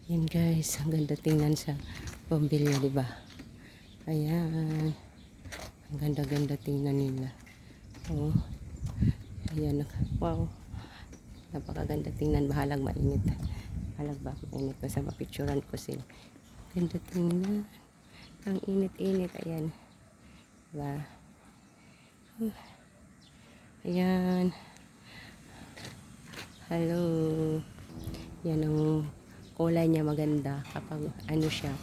Yan guys, ang ganda tingnan sa pambilya, di ba? Ayan. Ang ganda-ganda tingnan nila. Oh. Ayan. Wow. Napakaganda tingnan. Bahalag mainit. Bahalag ba mainit ko sa mapicturan ko sila. Ganda tingnan. Ang init-init. Ayan. Diba? Ayan. Hello. Yan ang kulay niya maganda kapag ano siya.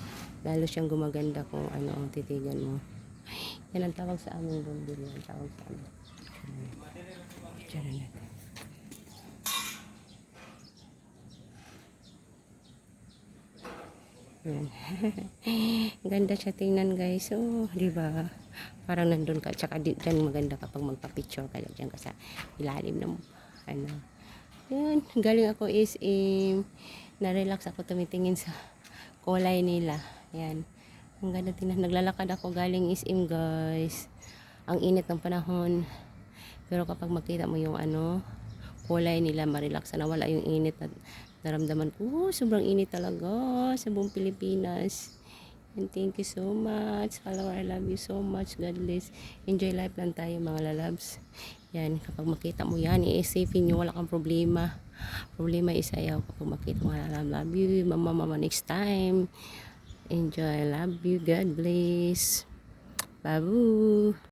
Lalo siyang gumaganda kung ano ang titigan mo. Yan ang tawag sa aming bundil. Yan ang tawag sa amin. Diyan natin. Yan. Ganda siya tingnan guys. Oh, di ba? Parang nandun ka. Tsaka diyan maganda kapag magpa-picture ka diyan ka sa ilalim ng ano. Yan, galing ako na-relax ako tumitingin sa kulay nila. Yan. Ang ganda tingnan. Naglalakad ako galing SM guys. Ang init ng panahon. Pero kapag makita mo yung ano, kulay nila, ma-relax na wala yung init at naramdaman ko, sobrang init talaga sa buong Pilipinas. And thank you so much. Follower, I love you so much. God bless. Enjoy life lang tayo mga lalabs. Yan, kapag makita mo yan, i-safin nyo, wala kang problema. Problema isa yaw kapag makita mo, love you, mama, next time. Enjoy, love you, God bless. Babu.